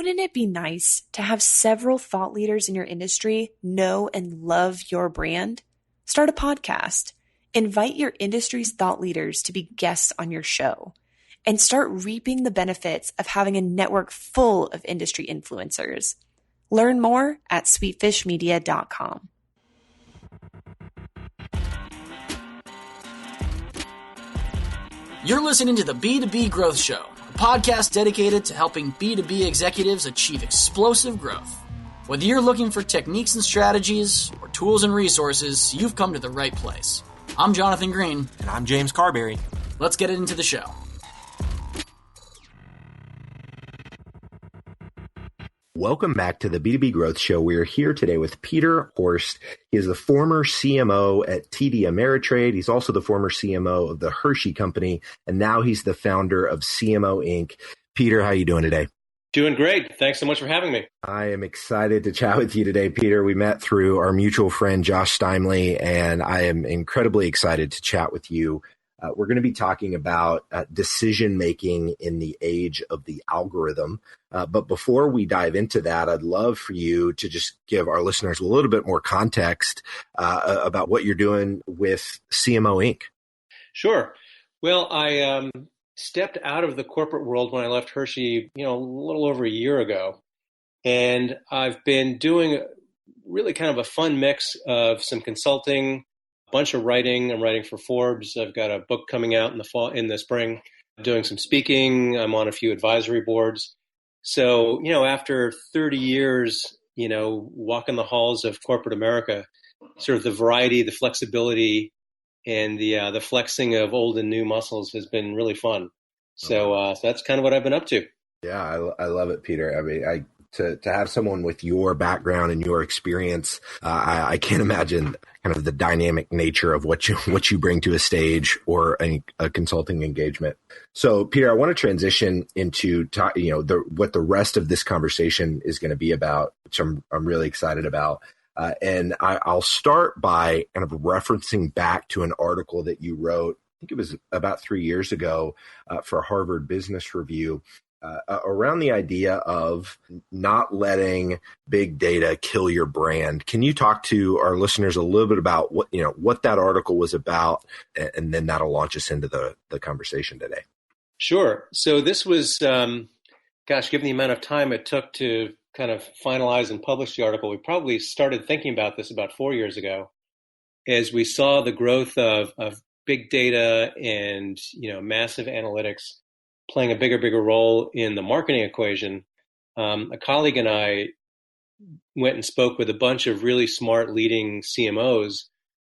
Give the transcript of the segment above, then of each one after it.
wouldn't it be nice to have several thought leaders in your industry know and love your brand? Start a podcast. Invite your industry's thought leaders to be guests on your show, and start reaping the benefits of having a network full of industry influencers. Learn more at sweetfishmedia.com. You're listening to the B2B Growth Show, a podcast dedicated to helping B2B executives achieve explosive growth. Whether you're looking for techniques and strategies or tools and resources, you've come to the right place. I'm Jonathan Green. And I'm James Carberry. Let's get into the show. Welcome back to the B2B Growth Show. We are here today with Peter Horst. He is the former CMO at TD Ameritrade. He's also the former CMO of the Hershey Company, and now he's the founder of CMO Inc. Peter, how are you doing today? Doing great. Thanks so much for having me. I am excited to chat with you today, Peter. We met through our mutual friend, Josh Steinley, and I am incredibly excited to chat with you. We're going to be talking about decision-making in the age of the algorithm. But before we dive into that, I'd love for you to just give our listeners a little bit more context about what you're doing with CMO Inc. Sure. Well, I stepped out of the corporate world when I left Hershey, a little over a year ago. And I've been doing really kind of a fun mix of some consulting, bunch of writing. I'm writing for Forbes. I've got a book coming out in the fall, in the spring. I'm doing some speaking. I'm on a few advisory boards. So, after 30 years, walking the halls of corporate America, sort of the variety, the flexibility, and the flexing of old and new muscles has been really fun. So that's kind of what I've been up to. Yeah, I love it, Peter. I mean, to have someone with your background and your experience, I can't imagine kind of the dynamic nature of what you bring to a stage or a consulting engagement. So, Peter, I want to transition into what the rest of this conversation is going to be about, which I'm really excited about. And I'll start by kind of referencing back to an article that you wrote. I think it was about 3 years ago for Harvard Business Review. Around the idea of not letting big data kill your brand. Can you talk to our listeners a little bit about what that article was about, and then that'll launch us into the conversation today? Sure. So this was, given the amount of time it took to kind of finalize and publish the article, we probably started thinking about this about 4 years ago, as we saw the growth of big data and massive analytics playing a bigger role in the marketing equation. A colleague and I went and spoke with a bunch of really smart leading CMOs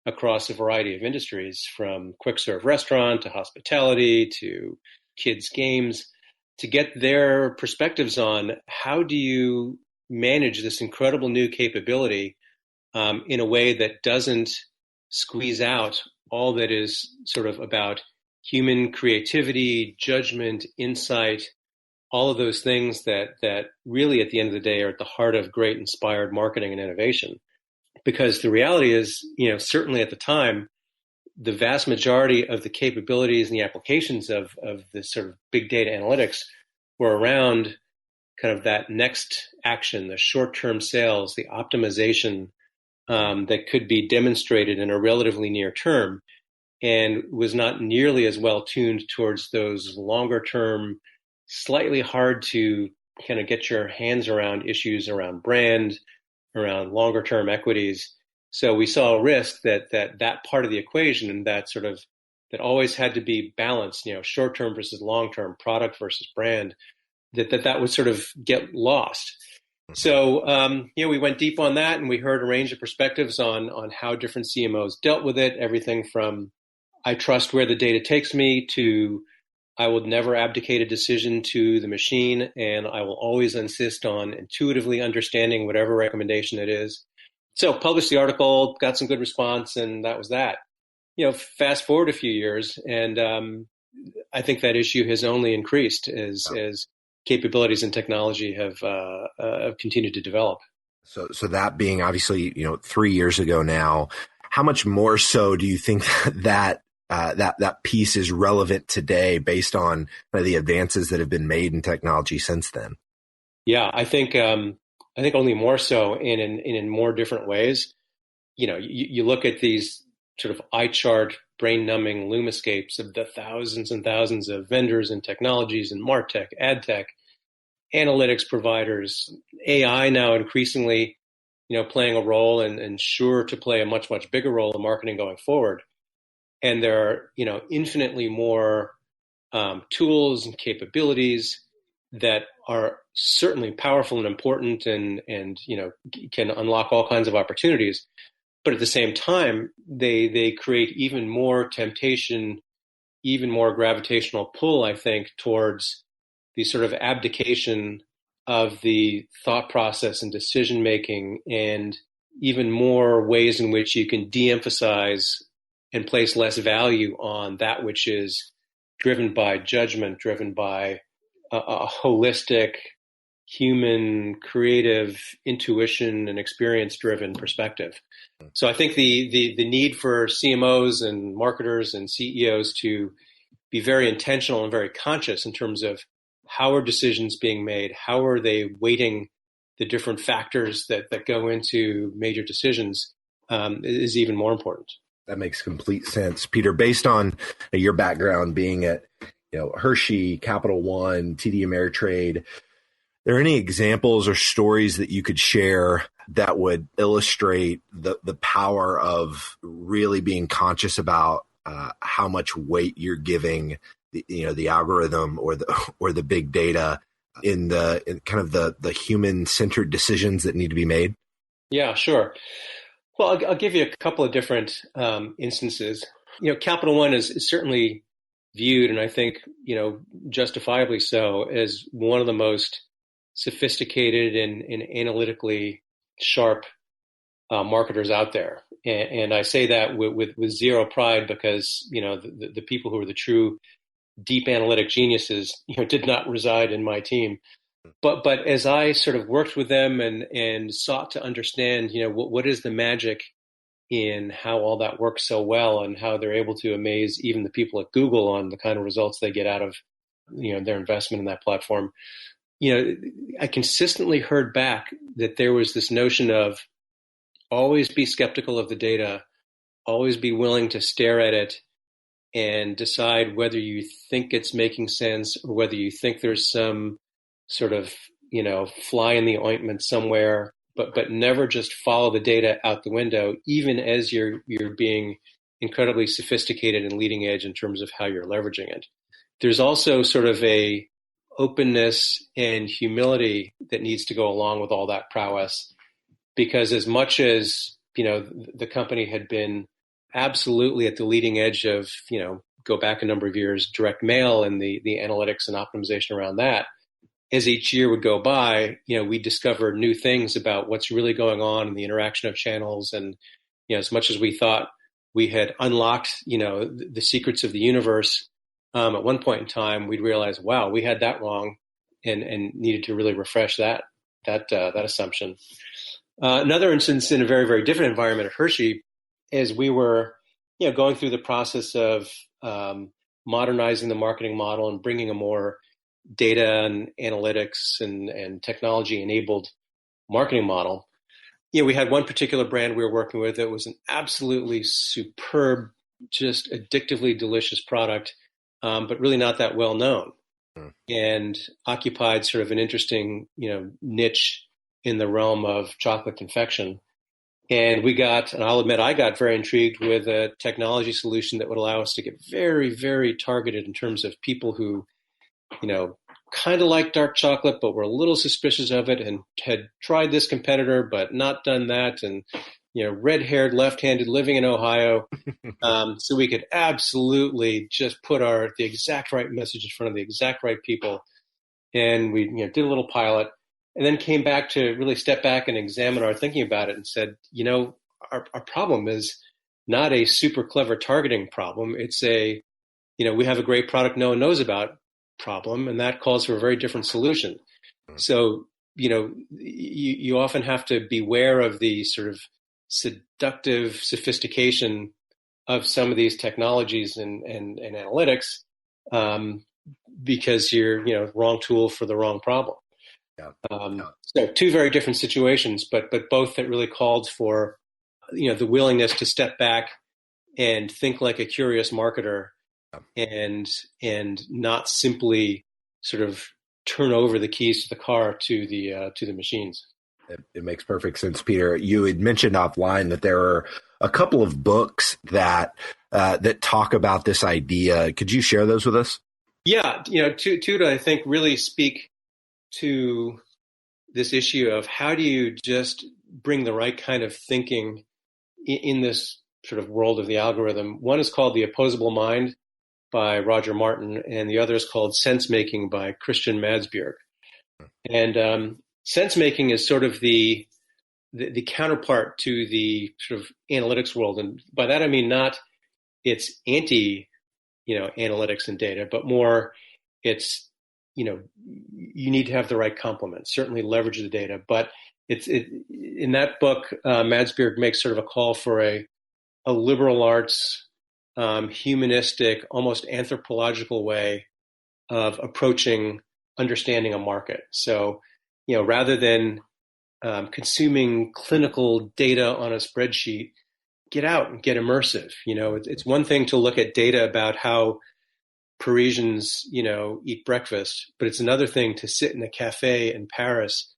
across a variety of industries, from quick serve restaurant to hospitality to kids games, to get their perspectives on how do you manage this incredible new capability in a way that doesn't squeeze out all that is sort of about human creativity, judgment, insight, all of those things that really at the end of the day are at the heart of great inspired marketing and innovation. Because the reality is, certainly at the time, the vast majority of the capabilities and the applications of this sort of big data analytics were around kind of that next action, the short-term sales, the optimization that could be demonstrated in a relatively near term, and was not nearly as well tuned towards those longer term, slightly hard to kind of get your hands around issues around brand, around longer term equities. So we saw a risk that part of the equation, and that always had to be balanced, short term versus long term, product versus brand, that would sort of get lost. So, we went deep on that, and we heard a range of perspectives on how different CMOs dealt with it, everything from I trust where the data takes me to I will never abdicate a decision to the machine, and I will always insist on intuitively understanding whatever recommendation it is. So published the article, got some good response, and that was that. Fast forward a few years, and I think that issue has only increased as capabilities and technology have continued to develop. So that being obviously 3 years ago now, how much more so do you think that piece is relevant today based on the advances that have been made in technology since then? Yeah, I think only more so in more different ways. You look at these sort of eye chart, brain numbing lumiscapes of the thousands and thousands of vendors and technologies and MarTech, AdTech, analytics providers, AI now increasingly, playing a role and sure to play a much, much bigger role in marketing going forward. And there are, infinitely more tools and capabilities that are certainly powerful and important and can unlock all kinds of opportunities. But at the same time, they create even more temptation, even more gravitational pull, I think, towards the sort of abdication of the thought process and decision making, and even more ways in which you can de-emphasize and place less value on that which is driven by judgment, driven by a holistic, human, creative, intuition and experience-driven perspective. So I think the need for CMOs and marketers and CEOs to be very intentional and very conscious in terms of how are decisions being made, how are they weighting the different factors that go into major decisions, is even more important. That makes complete sense. Peter, based on your background being at Hershey, Capital One, TD Ameritrade, are there any examples or stories that you could share that would illustrate the power of really being conscious about how much weight you're giving the algorithm or the big data in kind of the human-centered decisions that need to be made? Yeah, sure. Well, I'll give you a couple of different instances. Capital One is certainly viewed, and I think, justifiably so, as one of the most sophisticated and analytically sharp marketers out there. And I say that with zero pride because, the people who are the true deep analytic geniuses, did not reside in my team. But as I sort of worked with them and sought to understand, what is the magic in how all that works so well and how they're able to amaze even the people at Google on the kind of results they get out of, their investment in that platform. I consistently heard back that there was this notion of always be skeptical of the data, always be willing to stare at it and decide whether you think it's making sense or whether you think there's some sort of, fly in the ointment somewhere, but never just follow the data out the window, even as you're being incredibly sophisticated and leading edge in terms of how you're leveraging it. There's also sort of a openness and humility that needs to go along with all that prowess, because as much as, the company had been absolutely at the leading edge of, go back a number of years, direct mail and the analytics and optimization around that, as each year would go by, we discovered new things about what's really going on in the interaction of channels. And, as much as we thought we had unlocked, the secrets of the universe, at one point in time, we'd realize, wow, we had that wrong and needed to really refresh that assumption. Another instance in a very, very different environment at Hershey, as we were, going through the process of modernizing the marketing model and bringing a more data and analytics and technology enabled marketing model. We had one particular brand we were working with that was an absolutely superb, just addictively delicious product, but really not that well known, and occupied sort of an interesting, niche in the realm of chocolate confection. And I'll admit, I got very intrigued with a technology solution that would allow us to get very, very targeted in terms of people who, kind of like dark chocolate, but were a little suspicious of it and had tried this competitor, but not done that. And, red-haired, left-handed, living in Ohio. So we could absolutely just put the exact right message in front of the exact right people. And we, did a little pilot and then came back to really step back and examine our thinking about it and said, our problem is not a super clever targeting problem. It's we have a great product no one knows about problem, and that calls for a very different solution. So, you often have to beware of the sort of seductive sophistication of some of these technologies and analytics, because you're, wrong tool for the wrong problem. Yeah. So two very different situations, but both that really called for, the willingness to step back and think like a curious marketer, and not simply sort of turn over the keys to the car to the machines. It makes perfect sense, Peter. You had mentioned offline that there are a couple of books that talk about this idea. Could you share those with us? Yeah, two that I think really speak to this issue of how do you just bring the right kind of thinking in this sort of world of the algorithm. One is called The Opposable Mind by Roger Martin, and the other is called Sense Making by Christian Madsbjerg. And sense making is sort of the counterpart to the sort of analytics world, and by that I mean not it's anti analytics and data, but more it's you need to have the right complement. Certainly leverage the data, but in that book, Madsbjerg makes sort of a call for a liberal arts, humanistic, almost anthropological way of approaching understanding a market. So, rather than consuming clinical data on a spreadsheet, get out and get immersive. It's one thing to look at data about how Parisians, eat breakfast, but it's another thing to sit in a cafe in Paris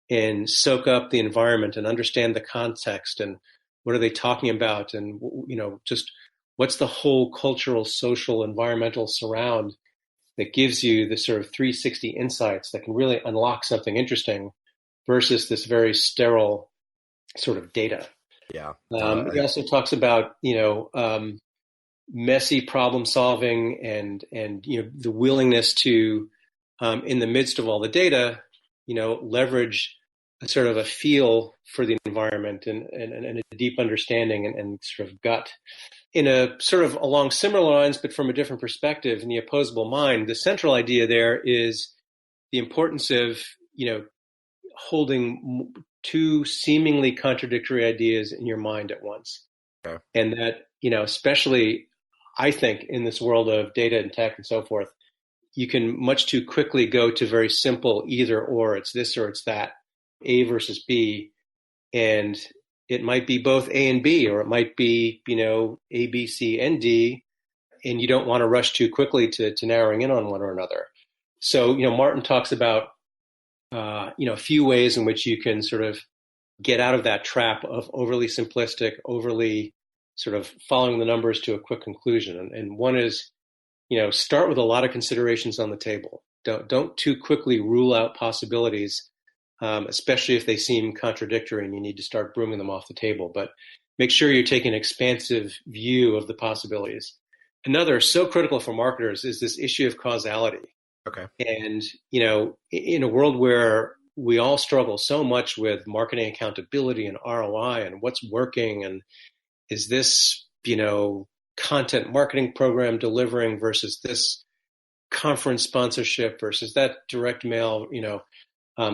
and soak up the environment and understand the context and what are they talking about, and just what's the whole cultural, social, environmental surround that gives you the sort of 360 insights that can really unlock something interesting versus this very sterile sort of data. Yeah. He also talks about, messy problem solving and the willingness to, in the midst of all the data, leverage a sort of a feel for the environment and a deep understanding and sort of gut. In a sort of along similar lines, but from a different perspective, in The Opposable Mind, the central idea there is the importance of, holding two seemingly contradictory ideas in your mind at once. Okay. And that, especially I think in this world of data and tech and so forth, you can much too quickly go to very simple either or, it's this or it's that, A versus B. And it might be both A and B, or it might be, A, B, C, and D. And you don't want to rush too quickly to narrowing in on one or another. So, Martin talks about, a few ways in which you can sort of get out of that trap of overly simplistic, overly sort of following the numbers to a quick conclusion. And one is, start with a lot of considerations on the table. Don't too quickly rule out possibilities, especially if they seem contradictory and you need to start brooming them off the table. But make sure you're taking an expansive view of the possibilities. Another so critical for marketers is this issue of causality. Okay. And, in a world where we all struggle so much with marketing accountability and ROI and what's working, and is this, content marketing program delivering versus this conference sponsorship versus that direct mail,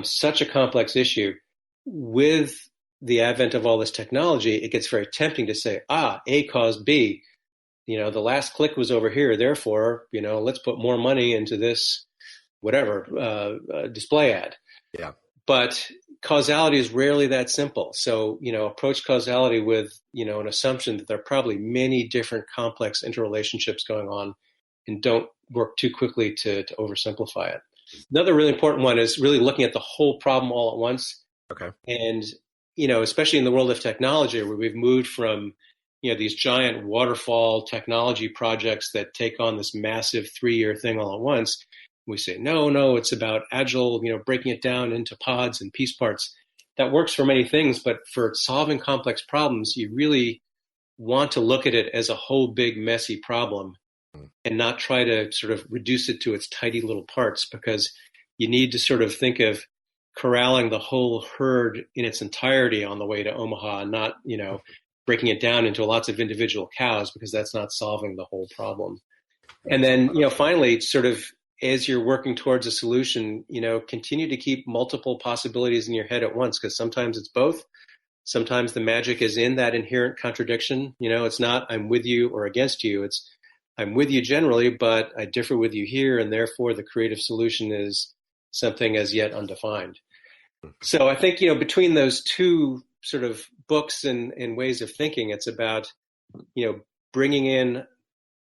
such a complex issue. With the advent of all this technology, it gets very tempting to say, A caused B. The last click was over here. Therefore, let's put more money into this, whatever, display ad. Yeah. But causality is rarely that simple. So, approach causality with, an assumption that there are probably many different complex interrelationships going on, and don't work too quickly to oversimplify it. Another really important one is really looking at the whole problem all at once. Okay. And, especially in the world of technology, where we've moved from, these giant waterfall technology projects that take on this massive 3-year thing all at once. We say, no, it's about agile, breaking it down into pods and piece parts. That works for many things, but for solving complex problems, you really want to look at it as a whole big messy problem and not try to sort of reduce it to its tidy little parts, because you need to sort of think of corralling the whole herd in its entirety on the way to Omaha, and not, breaking it down into lots of individual cows, because that's not solving the whole problem. And then, finally, sort of as you're working towards a solution, continue to keep multiple possibilities in your head at once, because sometimes it's both. Sometimes the magic is in that inherent contradiction. It's not I'm with you or against you. It's I'm with you generally, but I differ with you here, and therefore the creative solution is something as yet undefined. So I think, between those two sort of books and ways of thinking, it's about, bringing in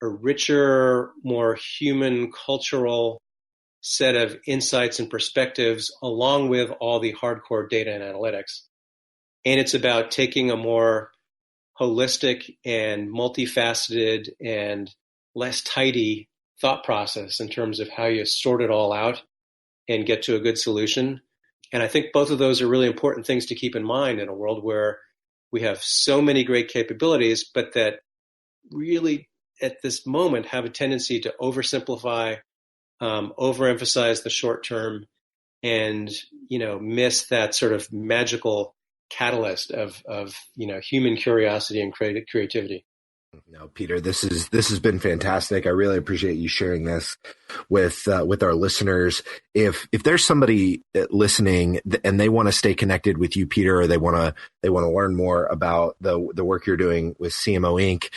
a richer, more human, cultural set of insights and perspectives along with all the hardcore data and analytics. And it's about taking a more holistic and multifaceted and less tidy thought process in terms of how you sort it all out and get to a good solution. And I think both of those are really important things to keep in mind in a world where we have so many great capabilities, but that really at this moment have a tendency to oversimplify, overemphasize the short term, and miss that sort of magical catalyst of human curiosity and creativity. No, Peter, this has been fantastic. I really appreciate you sharing this with our listeners. If there's somebody listening and they want to stay connected with you, Peter, or they want to learn more about the work you're doing with CMO Inc.,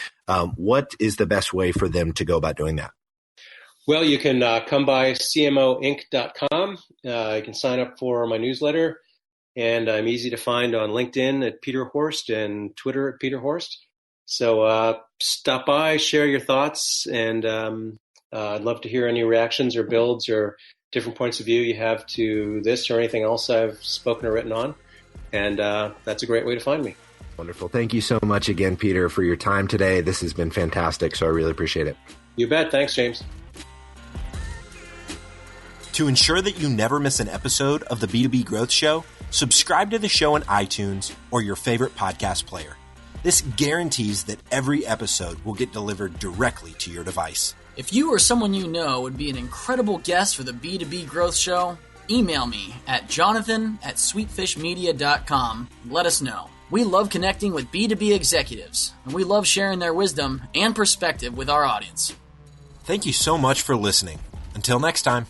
what is the best way for them to go about doing that? Well, you can come by cmoinc.com. You can sign up for my newsletter, and I'm easy to find on LinkedIn at Peter Horst and Twitter at Peter Horst. So stop by, share your thoughts, and I'd love to hear any reactions or builds or different points of view you have to this or anything else I've spoken or written on. And that's a great way to find me. Wonderful. Thank you so much again, Peter, for your time today. This has been fantastic, so I really appreciate it. You bet. Thanks, James. To ensure that you never miss an episode of the B2B Growth Show, subscribe to the show on iTunes or your favorite podcast player. This guarantees that every episode will get delivered directly to your device. If you or someone you know would be an incredible guest for the B2B Growth Show, email me at jonathan@sweetfishmedia.com and let us know. We love connecting with B2B executives, and we love sharing their wisdom and perspective with our audience. Thank you so much for listening. Until next time.